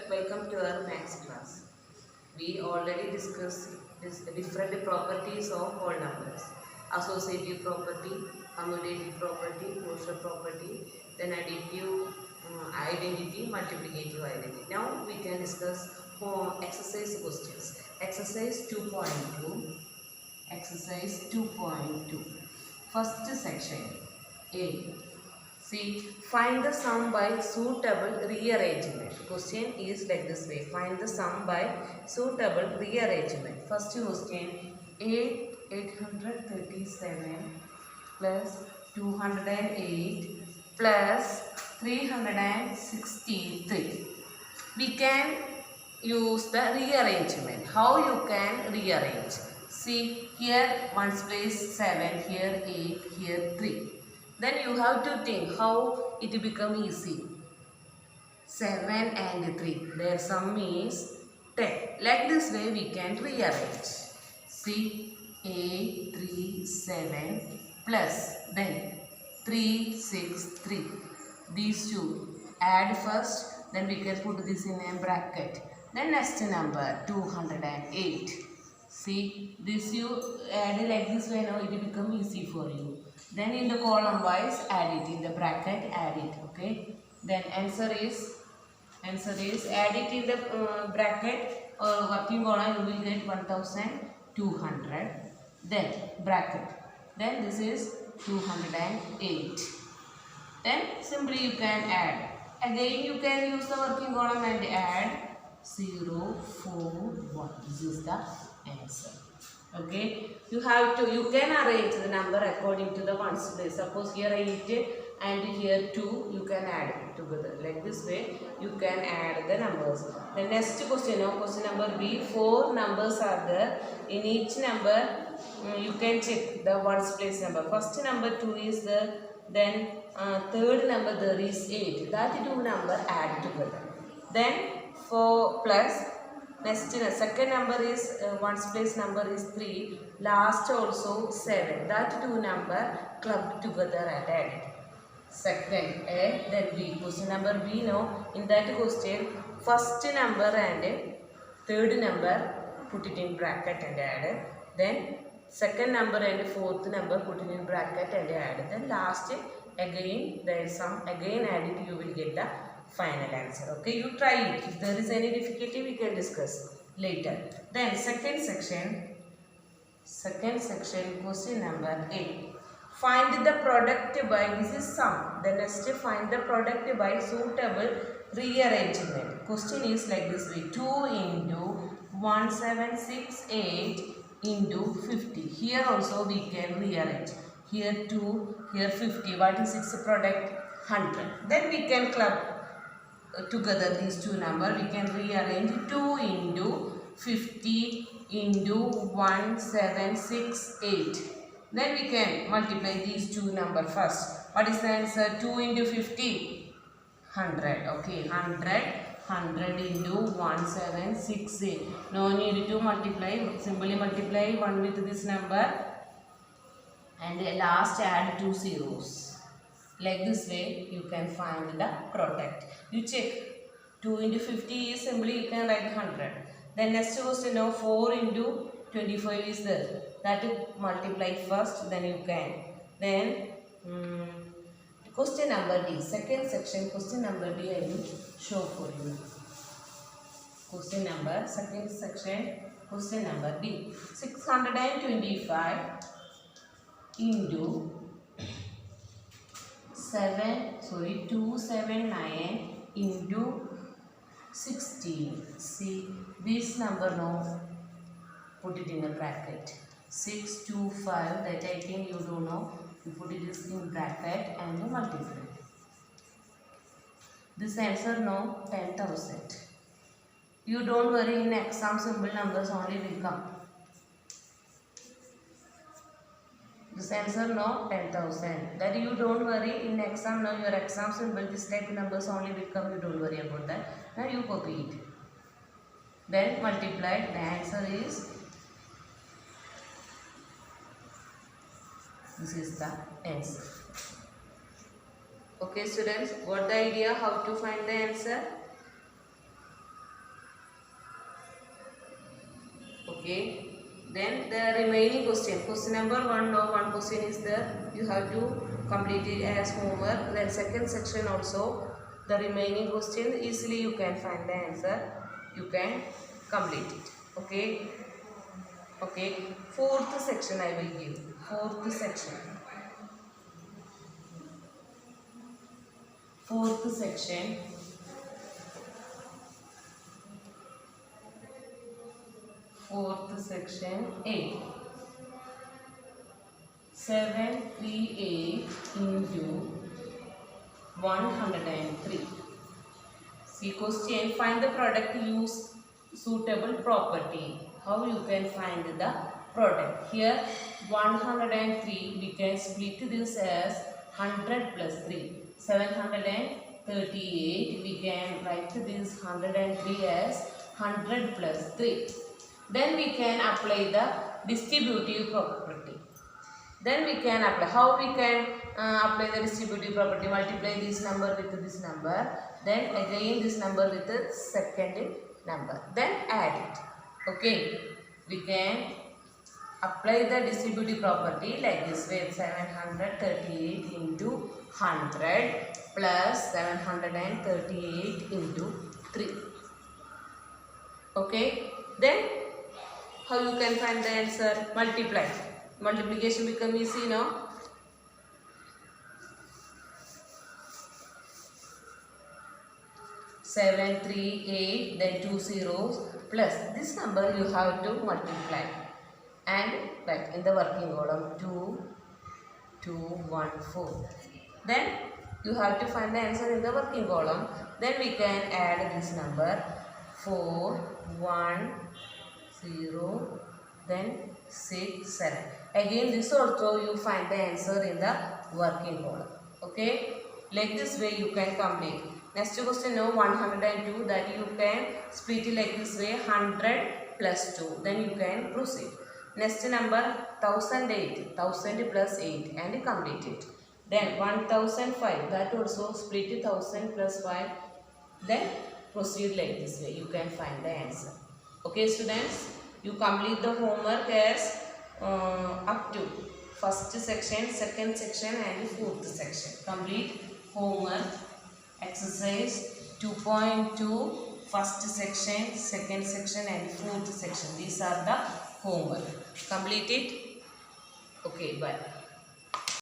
welcome to our maths class. We already discussed different properties of whole numbers. Associative property, commutative property, closure property, then additive identity, multiplicative identity. Now we can discuss exercise questions. Exercise 2.2. Exercise 2.2. First section A. See, find the sum by suitable rearrangement. Question is like this way. Find the sum by suitable rearrangement. First question, 837 plus 208 plus 363. We can use the rearrangement. How you can rearrange? See, here 1's place 7, here 8, here 3. Then you have to think how it become easy. 7 and 3. Their sum is 10. Like this way we can rearrange. See, 8, 3, 7 plus then 3, 6, 3. These two. Add first. Then we can put this in a bracket. Then next number 208. See, this you add like this way, now it will become easy for you. Then in the column wise add it, in the bracket add it, okay. Then answer is add it in the bracket or working column, you will get 1200. Then bracket, then this is 208. Then simply you can add. Again you can use the working column and add 0, 4, 1. This is the answer. Okay, you can arrange the number according to the ones place. Suppose here 8 and here 2, you can add it together. Like this way you can add the numbers. The next question, question number B, 4 numbers are there. In each number you can check the ones place number. First number 2 is there, then third number there is 8. That 2 number add together. Then 4 plus next second number is 1's place number is 3, last also 7. That 2 number clubbed together and added. Second A, then B. Question number B, now in that question first number and third number put it in bracket and add. Then second number and fourth number put it in bracket and add. Then last again there is some again add it, you will get the final answer. Okay, you try it. If there is any difficulty we can discuss later. Then second section question number A. Find the product by, this is sum. The next find the product by suitable rearrangement. Question is like this way. 2 into 1768 into 50. Here also we can rearrange. Here 2, here 50. What is its product? 100. Then we can club together these two numbers. We can rearrange 2 into 50 into 1768. Then we can multiply these two numbers first. What is the answer? 2 into 50? 100. Okay, 100 into 1768. No need to multiply. Simply multiply 1 with this number and last add 2 zeros. Like this way you can find the product. You check 2 into 50 is simply you can write 100. Then next question, now 4 into 25 is there. That multiply first, then you can. Then question number D, second section question number D I will show for you. Question number, second section question number D. 625 into 279 into 16. See this number now, put it in a bracket. 625, that I think you don't know. You put it in bracket and you multiply. This answer now 10,000. You don't worry, in exam simple numbers only will come. This answer now 10,000. That you don't worry, in exam now your exam symbol this type numbers only will come. You don't worry about that. Now you copy it. Then multiply. The answer is, this is the answer. Okay students, got the idea how to find the answer? Okay. Then the remaining question number 1, no, one question is there. You have to complete it as homework. Then second section also, the remaining question easily you can find the answer. You can complete it. Okay. Okay. Fourth section I will give. Fourth section. Fourth section. Fourth section A. 738 into 103. See question, find the product use suitable property. How you can find the product? Here 103 we can split this as 100 plus 3. 738 we can write this 103 as 100 plus 3. Then we can apply the distributive property. Then we can apply. How we can apply the distributive property? Multiply this number with this number. Then again this number with the second number. Then add it. Okay. We can apply the distributive property like this way. 738 into 100 plus 738 into 3. Okay. Then how you can find the answer? Multiply. Multiplication become easy now. Seven, 3, 8, then 2 zeros plus this number you have to multiply and write in the working column 2, 2, 1, 4. Then you have to find the answer in the working column. Then we can add this number 4, 1, 0, then 6, 7. Again this also you find the answer in the working column. Okay. Like this way you can complete. Next question now 102, that you can split it like this way, 100 plus 2. Then you can proceed. Next number 1008, 1000 plus 8 and complete it. Then 1005, that also split it 1000 plus 5. Then proceed like this way. You can find the answer. Okay students, you complete the homework as up to first section, second section and fourth section. Complete homework exercise 2.2 first section, second section and fourth section. These are the homework. Complete it. Okay, bye.